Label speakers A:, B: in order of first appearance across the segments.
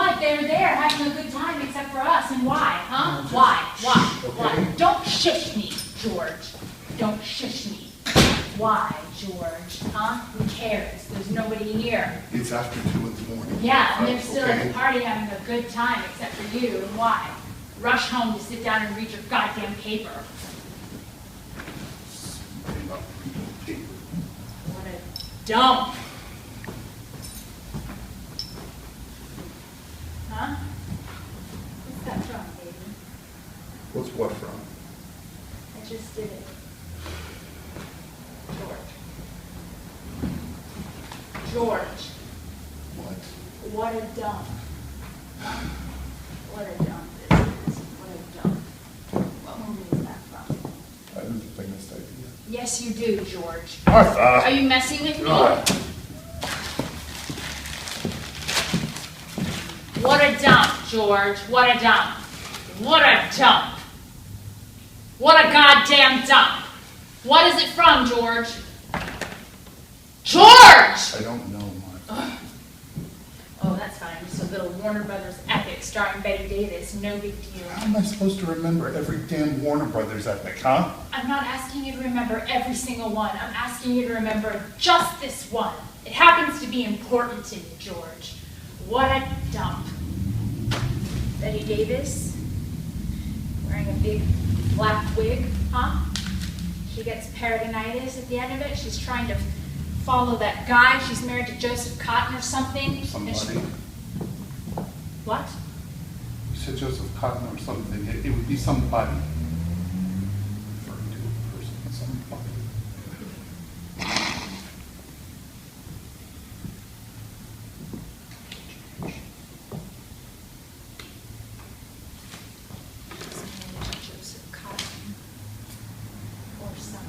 A: what? They're there having a good time except for us. And why, huh? Why? Don't shush me, George. Don't shush me. Why, George? Huh? Who cares? There's nobody here.
B: It's after 2 in the morning.
A: Yeah, and they're still at the party having a good time except for you. And why? Rush home to sit down and read your goddamn paper. What a dump. Huh? What's that from, baby?
B: What's what from?
A: I just did it. George.
B: What?
A: What a dump. What a dump this is. What a dump. What movie is that from?
B: I have the faintest idea.
A: Yes, you do, George.
B: Martha!
A: Are you messing with me? What a dump, George. What a dump. What a dump. What a goddamn dump. What is it from, George? George!
B: I don't know, Martha.
A: Oh, that's fine. Just a little Warner Brothers epic starring Betty Davis. No big deal.
B: How am I supposed to remember every damn Warner Brothers epic, huh?
A: I'm not asking you to remember every single one. I'm asking you to remember just this one. It happens to be important to me, George. What a dump. Betty Davis, wearing a big black wig, huh? She gets peritonitis at the end of it. She's trying to follow that guy. She's married to Joseph Cotton or something.
B: Somebody.
A: What?
B: You said Joseph Cotton or something. It would be somebody. Referring to a person, somebody.
A: Joseph Cotton or somebody.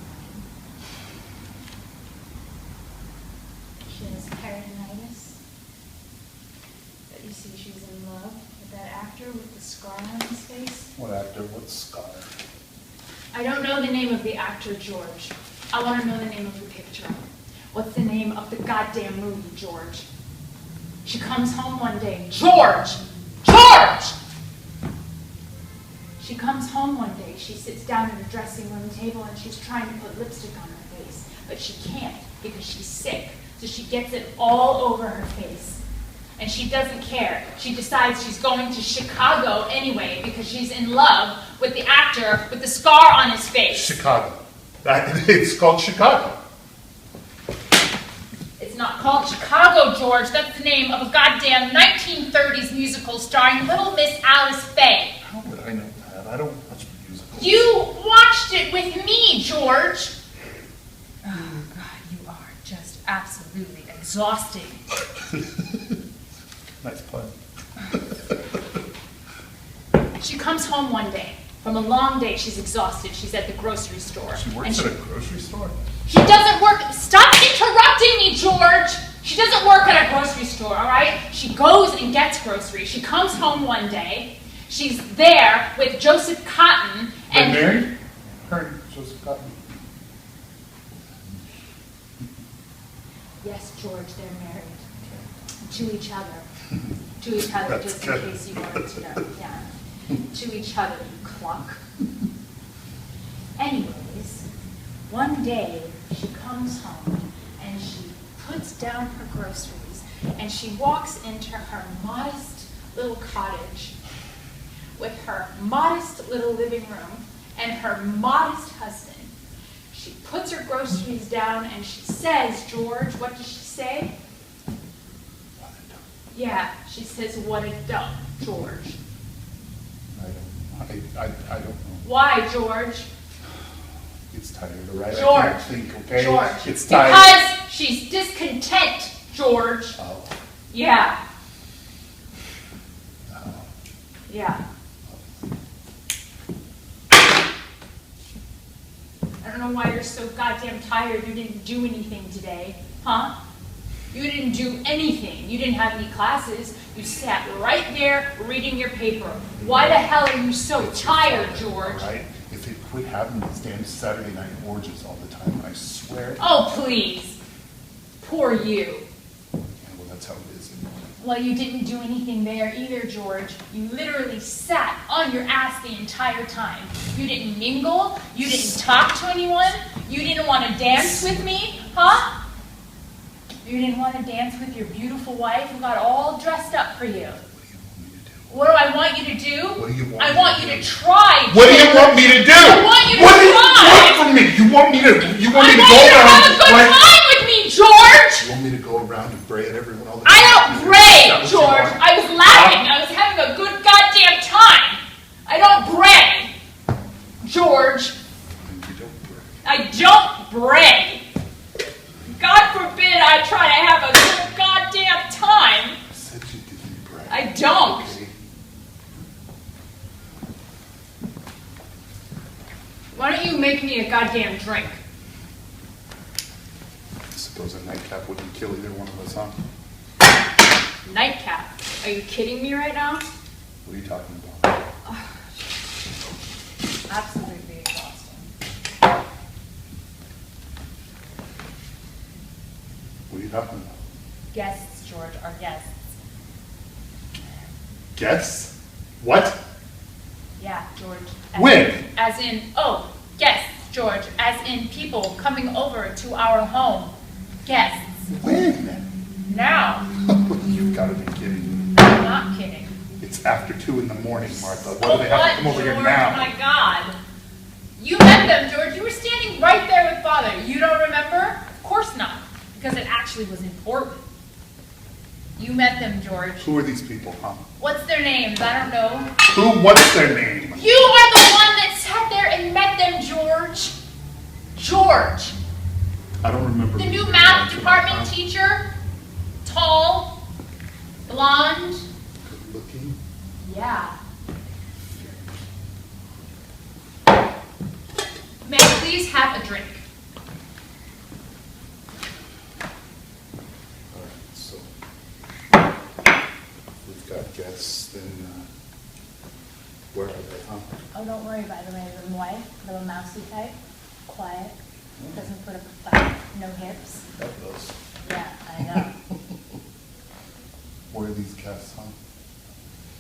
A: She has peritonitis. But you see, she's in love with that actor with the scar on his face.
B: What actor? What scar?
A: I don't know the name of the actor, George. I want to know the name of the picture. What's the name of the goddamn movie, George? She comes home one day. George! George! She comes home one day. She sits down at a dressing room table and she's trying to put lipstick on her face. But she can't because she's sick. So she gets it all over her face. And she doesn't care. She decides she's going to Chicago anyway because she's in love with the actor with the scar on his face.
B: Chicago. It's called Chicago.
A: It's not called Chicago, George. That's the name of a goddamn 1930s musical starring Little Miss Alice Faye.
B: How would I know that? I don't watch musicals.
A: You watched it with me, George. Oh, God, you are just absolutely exhausting.
B: Nice pun.
A: She comes home one day from a long day. She's exhausted. She's at the grocery store.
B: She works at a grocery store?
A: She doesn't work. Stop interrupting me, George. She doesn't work at a grocery store, all right? She goes and gets groceries. She comes home one day. She's there with Joseph Cotton. And
B: They're married? Her and Joseph Cotton?
A: Yes, George, they're married. To each other. To each other,
B: That's
A: just
B: good.
A: in case you wanted to know. Yeah. To each other, you clock. Anyways, one day she comes home and she puts down her groceries and she walks into her modest little cottage with her modest little living room and her modest husband. She puts her groceries down and she says, George, what does she say? Yeah, she says, what a dump, George.
B: I don't know.
A: Why, George?
B: It's tired, all right?
A: George.
B: I can't think, okay?
A: George.
B: It's tired.
A: Because she's discontent, George.
B: Oh.
A: Yeah.
B: Oh.
A: Yeah. I don't know why you're so goddamn tired. You didn't do anything today, huh? You didn't do anything. You didn't have any classes. You sat right there reading your paper. Why the hell are you so tired, George?
B: All right? If it quit having these damn Saturday night orgies all the time, I swear.
A: Oh, please. Poor you.
B: Yeah, well, that's how it is anyway.
A: Well, you didn't do anything there either, George. You literally sat on your ass the entire time. You didn't mingle. You didn't talk to anyone. You didn't want to dance with me, huh? You didn't want to dance with your beautiful wife who got all dressed up for you. What do I want you to do?
B: What do you want?
A: I want you to try.
B: What do you want me to do?
A: I want you to
B: What do you
A: try.
B: want from me? You want me to? You want me to go
A: I
B: around?
A: want you to have a good time with me, George.
B: You want me to go around and bray at everyone all the
A: I
B: time?
A: don't
B: Is
A: bray,
B: that what you
A: George.
B: want?
A: I was laughing. I was having a good goddamn time. I don't bray, George.
B: You don't bray.
A: I don't bray. God forbid I try to have a good goddamn time.
B: I said you didn't bray.
A: I don't.
B: Okay.
A: Why don't you make me a goddamn drink?
B: I suppose a nightcap wouldn't kill either one of us, huh?
A: Nightcap. Are you kidding me right now?
B: What are you talking about?
A: Absolutely exhausting.
B: What are you talking about?
A: Guests, George, our guests.
B: Guests? What?
A: Yeah, George.
B: When?
A: As in, guests, George. As in people coming over to our home. Guests.
B: When?
A: Now.
B: You've got to be kidding me.
A: I'm not kidding.
B: It's after 2 in the morning, Martha. Why do they have to come over here
A: George?
B: now?
A: My God. You met them, George. You were standing right there with Father. You don't remember? Of course not. Because it actually was important. You met them, George.
B: Who are these people, huh?
A: What's their names? I don't know.
B: What's their name?
A: You are the one that sat there and met them, George. George.
B: I don't remember.
A: The new
B: who
A: math
B: they are,
A: department
B: huh?
A: teacher. Tall. Blonde.
B: Good looking.
A: Yeah. May I please have a drink?
B: All right, so we've got guests. Then where are they, huh?
A: Oh, don't worry, by the way. Little wife, little mousy type. Quiet. Doesn't put up a fight. No hips.
B: That those.
A: Yeah, I know.
B: Where are these guests, huh?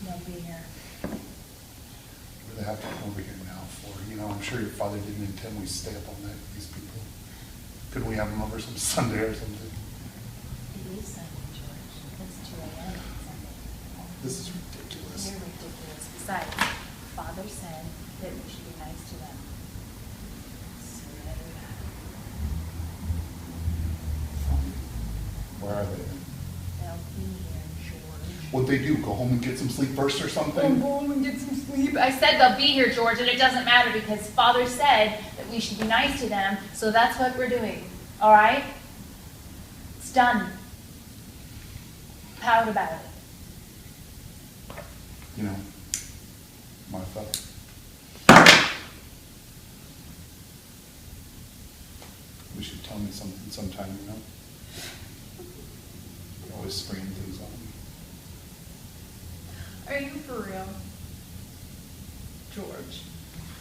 A: They'll be here.
B: What do they have to come over here now for? You know, I'm sure your father didn't intend we stay up all night with these people. Couldn't we have them over some Sunday or something?
A: It is Sunday, George. It's 2 a.m. Sunday.
B: This is ridiculous.
A: You're ridiculous. Besides, Father said that we should be nice to them. So there we have it.
B: Where are they then?
A: They'll be here, George.
B: What'd they do? Go home and get some sleep first or
A: Go
B: something?
A: home and get some sleep. I said they'll be here, George, and it doesn't matter because Father said that we should be nice to them, so that's what we're doing. All right? It's done. Proud about it.
B: You know, Martha. You should tell me something sometime, you know? You're always springing things on me.
A: Are you for real? George,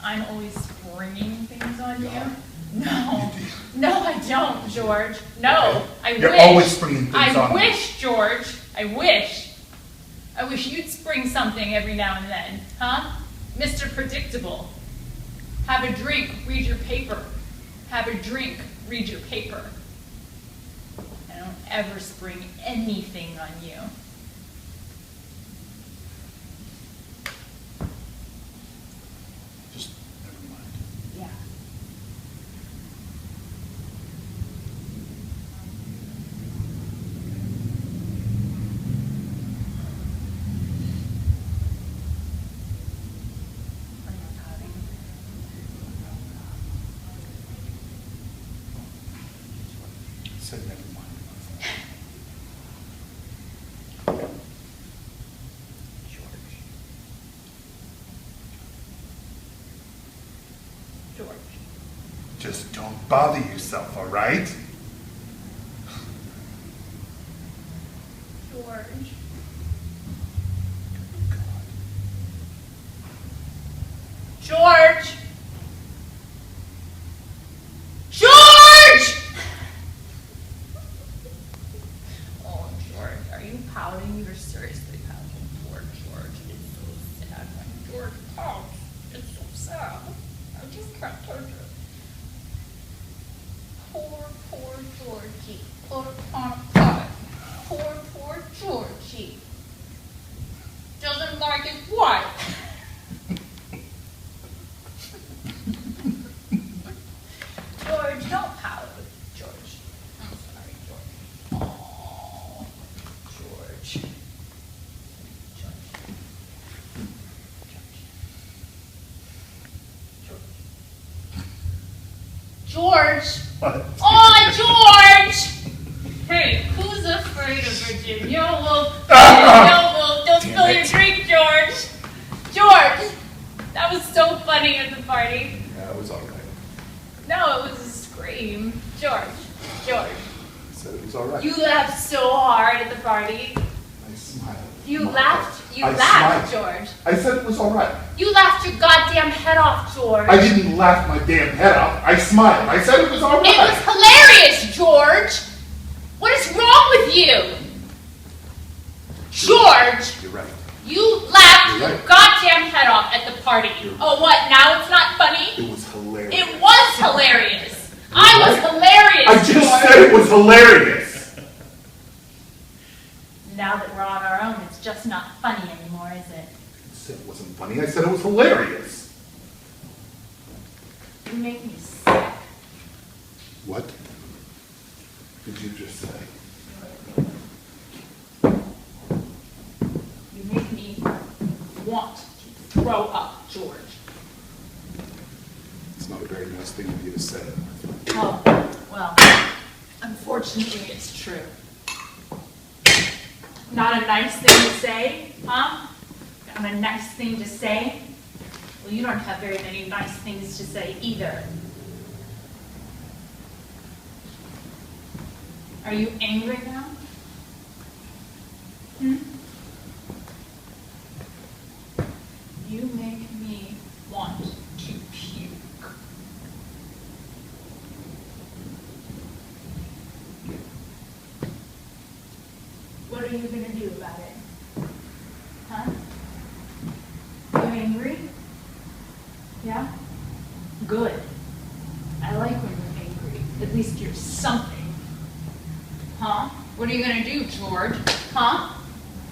A: I'm always springing things on you?
B: Yeah.
A: No.
B: You do.
A: No, I don't, George. No, I
B: You're
A: wish.
B: always springing things
A: I
B: on me.
A: wish, George. I wish. I wish you'd spring something every now and then, huh? Mr. Predictable. Have a drink, read your paper. Have a drink, read your paper. I don't ever spring anything on you.
B: Just never mind.
A: Yeah. I'm not pouting.
B: I said never mind.
A: George.
B: Just don't bother yourself, all right?
A: George. George! George! Oh, George, are you pouting? You're doesn't like his wife. George, don't pout. George. I'm sorry, George. Oh, George. George.
B: What?
A: Oh, George! Hey, who's afraid of Virginia Woolf? Virginia Woolf, don't spill your drink, George. George, that was so funny at the party.
B: Yeah, it was all right.
A: No, it was a scream. George.
B: I said it was all right.
A: You laughed so hard at the party.
B: I smiled.
A: You
B: I
A: laughed,
B: smiled.
A: George.
B: I said it was all right.
A: You laughed your goddamn head off, George.
B: I didn't laugh my damn head off. I smiled. I said it was all right.
A: It was hilarious, George. What is wrong with you? George,
B: You're right.
A: you laughed
B: You're
A: your
B: right.
A: goddamn head off at the party. Oh, what? Now it's not funny?
B: It was hilarious.
A: It was hilarious. I was hilarious,
B: I just
A: George.
B: said it was hilarious.
A: Now that we're on our own, it's just not funny anymore, is it?
B: I said it wasn't funny. I said it was hilarious.
A: You make me sick.
B: What did you just say?
A: You make me want to throw up, George.
B: It's not a very nice thing of you to say.
A: Oh, well, unfortunately, it's true. Not a nice thing to say, huh? Not a nice thing to say? Well, you don't have very many nice things to say either. Are you angry now? You make me want to puke. What are you going to do about it? Huh? You angry? Yeah? Good. I like when you're angry. At least you're something. Huh? What are you going to do, George? Huh?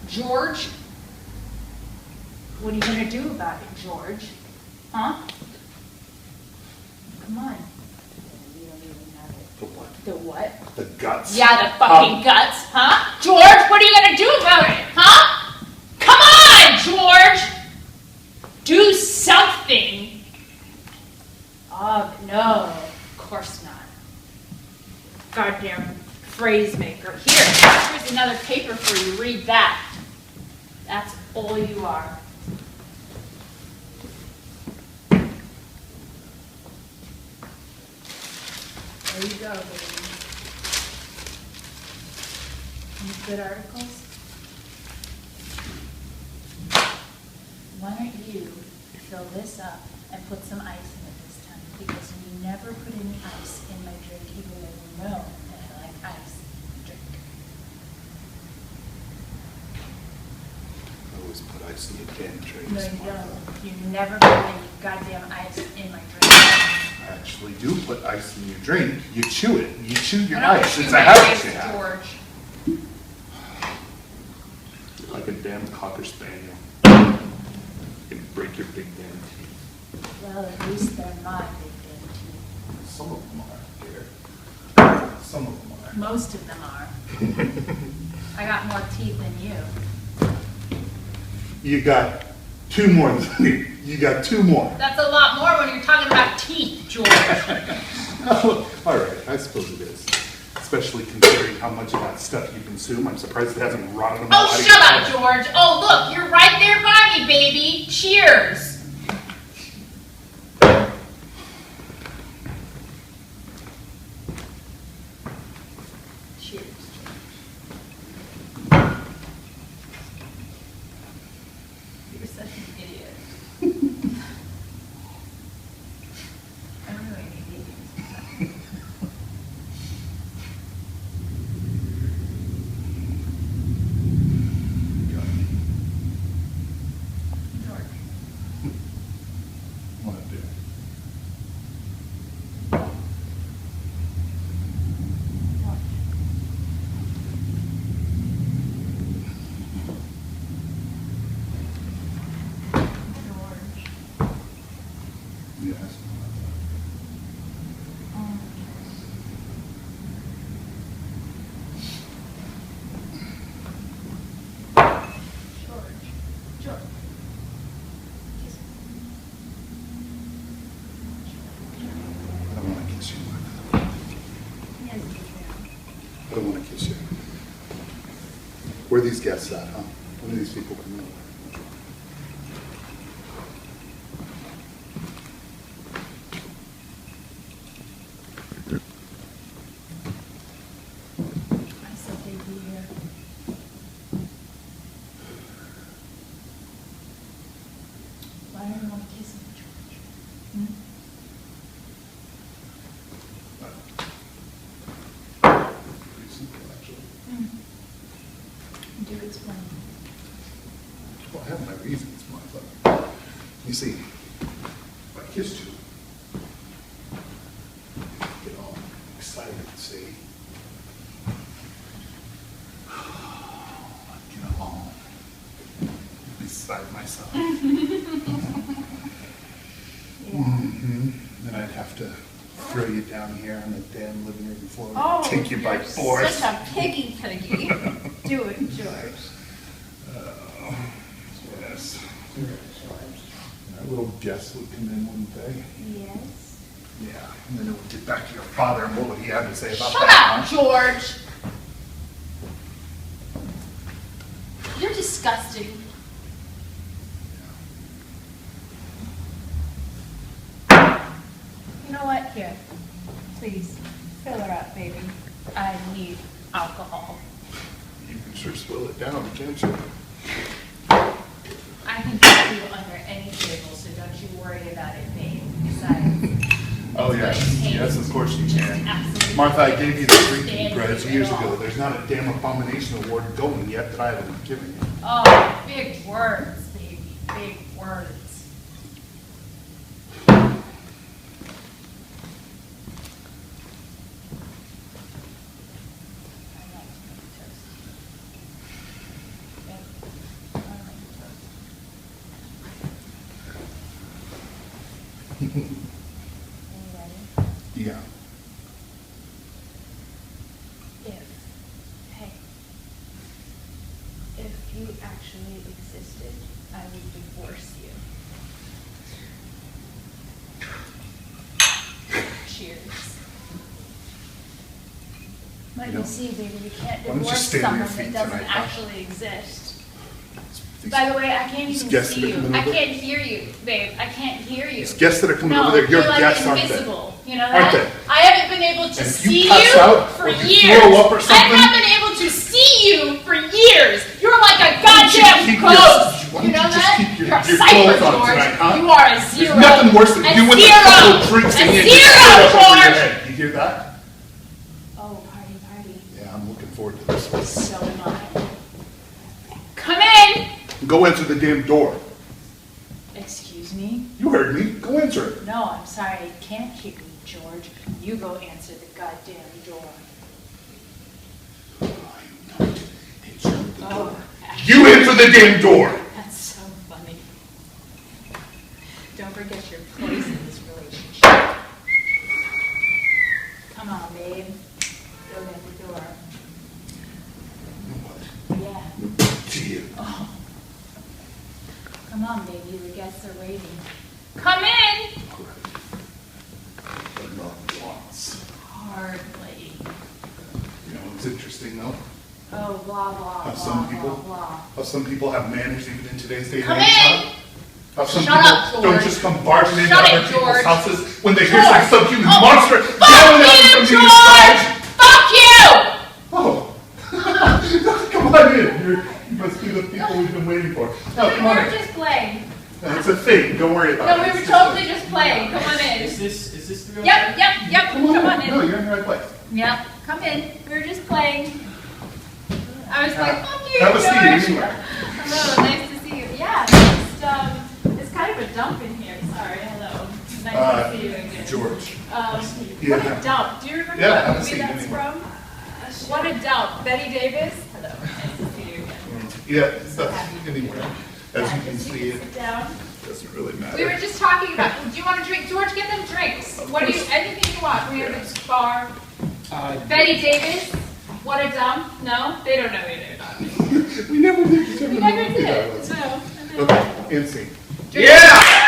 A: George? What are you going to do about it, George? Huh? Come on. You don't even have it.
B: The what?
A: The what?
B: The guts.
A: Yeah, the fucking guts, huh? George, what are you gonna do about it, huh? Come on, George! Do something! Oh, no, of course not. Goddamn phrase maker. Here's another paper for you. Read that. That's all you are. There you go, baby. Any good articles? Why don't you fill this up and put some ice in it this time? Because you never put any ice in my drink, even though you know that I like ice in my drink.
B: I always put ice in the can tray.
A: No, you don't. You never put any goddamn ice in my drink.
B: I actually do put ice in your drink. You chew it. You chew your
A: I don't
B: ice.
A: chew
B: It's
A: my
B: a habit
A: ice,
B: you have.
A: George.
B: You're like a damn cocker spaniel. You can break your big damn teeth.
A: Well, at least they're my big damn teeth.
B: Some of them are, dear. Some of them are.
A: Most of them are. I got more teeth than you.
B: You got two more than me. You got two more.
A: That's a lot more when you're talking about teeth, George.
B: Oh, all right, I suppose it is. Especially considering how much of that stuff you consume. I'm surprised it hasn't rotted them all
A: Oh,
B: out of
A: shut
B: your
A: up,
B: head.
A: George. Oh, look, you're right there by me, baby. Cheers. Cheers. You're such an idiot. I'm really an idiot. George.
B: What I do? Yes.
A: George.
B: I don't want to kiss you, Martha.
A: Yes,
B: I don't want to kiss you. Where are these guests at, huh? When do these people come in?
A: I said they'd be here. Why don't you want to kiss me, George? Hmm?
B: Pretty simple, actually.
A: Do explain.
B: Well, I have my reasons, Martha. You see, if I kissed you, I'd get all excited, see? I'd get all beside myself. Then I'd have to throw you down here on the damn living room floor and take you by force.
A: Such a piggy. Do it, George.
B: Yes. Our little guests would come in, wouldn't they?
A: Yes.
B: Yeah, and then it would get back to your father, and what would he have to say about
A: Shut
B: that?
A: up, George. You're disgusting. You know what? Here, please, fill her up, baby. I need alcohol.
B: You can sure swill it down, can't you?
A: I can put you under any table, so don't you worry about it, babe. Besides,
B: Oh, yes. Yes, of course you can.
A: absolutely
B: Martha, I gave you the drinking
A: stand
B: grudge
A: you
B: years
A: at all.
B: ago. There's not a damn abomination award going yet that I haven't given you.
A: Oh, big words, baby. Big words.
B: Yeah.
A: If you actually existed, I would divorce you. Cheers. But
B: You
A: you
B: know,
A: see, baby, you can't
B: why don't you
A: divorce
B: stand on
A: someone
B: your
A: that
B: feet
A: doesn't
B: tonight, huh?
A: actually exist.
B: These-
A: By the way, I can't
B: these
A: even
B: guests
A: see
B: that are
A: you.
B: coming
A: I
B: over-
A: can't hear you, babe. I can't hear you.
B: These guests that are coming
A: No,
B: over there, you're
A: like
B: guests, aren't they?
A: invisible. You know
B: Aren't
A: that?
B: they?
A: I haven't been able to
B: And if you
A: see
B: pass
A: you
B: out
A: for
B: or you
A: years.
B: throw up or
A: I
B: something-
A: haven't been able to see you for years. You're like a
B: Why don't you
A: goddamn
B: keep
A: ghost.
B: why
A: You
B: don't
A: know
B: you just
A: that?
B: keep your
A: You're a
B: clothes
A: cipher,
B: on
A: George.
B: tonight, huh?
A: You are a zero.
B: There's nothing worse than
A: a
B: you with a
A: zero.
B: couple of drinks
A: a
B: in you and
A: zero,
B: just throw up over your
A: George.
B: head. You hear that?
A: Oh, party.
B: Yeah, I'm looking forward to this one.
A: So am I. Come in.
B: Go answer the damn door.
A: Excuse me?
B: You heard me. Go answer it.
A: No, I'm sorry. I can't hear you, George. You go answer the goddamn door. Oh,
B: You answer the damn door.
A: that's so funny. Don't forget your place in this relationship. Come on, babe. Go get the door.
B: What?
A: Yeah.
B: To you.
A: Oh. Come on, baby. The guests are waiting. Come in!
B: But not once.
A: Hardly.
B: You know, it's interesting though.
A: Oh, blah, blah,
B: How
A: blah,
B: some
A: blah,
B: people,
A: blah.
B: how some people have manners even in today's day and
A: Come
B: age.
A: in!
B: Huh? How some
A: Shut
B: people
A: up,
B: don't
A: George.
B: just come barging into
A: Shut
B: other
A: it,
B: people's
A: George.
B: houses when they hear
A: George.
B: some subhuman
A: Oh,
B: monster
A: Fuck
B: yelling at
A: you,
B: them from the
A: George!
B: inside.
A: Fuck you!
B: Oh, come on in. You must be the people we've been waiting for. No,
A: We
B: come on
A: were
B: in.
A: just playing.
B: It's a thing. Don't worry about
A: No,
B: it.
A: we were
B: It's just
A: totally
B: a-
A: just playing. Come on in.
C: Is this the real
A: Yep.
B: Come on,
A: in.
B: No, you're in the right place.
A: Yep, come in. We were just playing. I was like, fuck you,
B: Have a seat
A: George.
B: anywhere.
A: Hello, nice to see you. Yeah, it's kind of a dump in here. Sorry, hello. Nice to see you again.
B: George.
A: What a dump. Do you remember
B: Yeah, have
A: what
B: a
A: movie
B: seat
A: that's
B: anywhere.
A: from? What a dump. Betty Davis? Hello, nice to see you again.
B: Yeah, stuff anywhere. As you can see,
A: Sit down.
B: it doesn't really matter.
A: We were just talking about, do you want to drink? George, get them drinks. What do you, anything you want. We're at the bar. Betty Davis, what a dump. No? They don't know either.
B: We never did.
A: We never did. No.
B: Okay, and scene.
C: Yeah!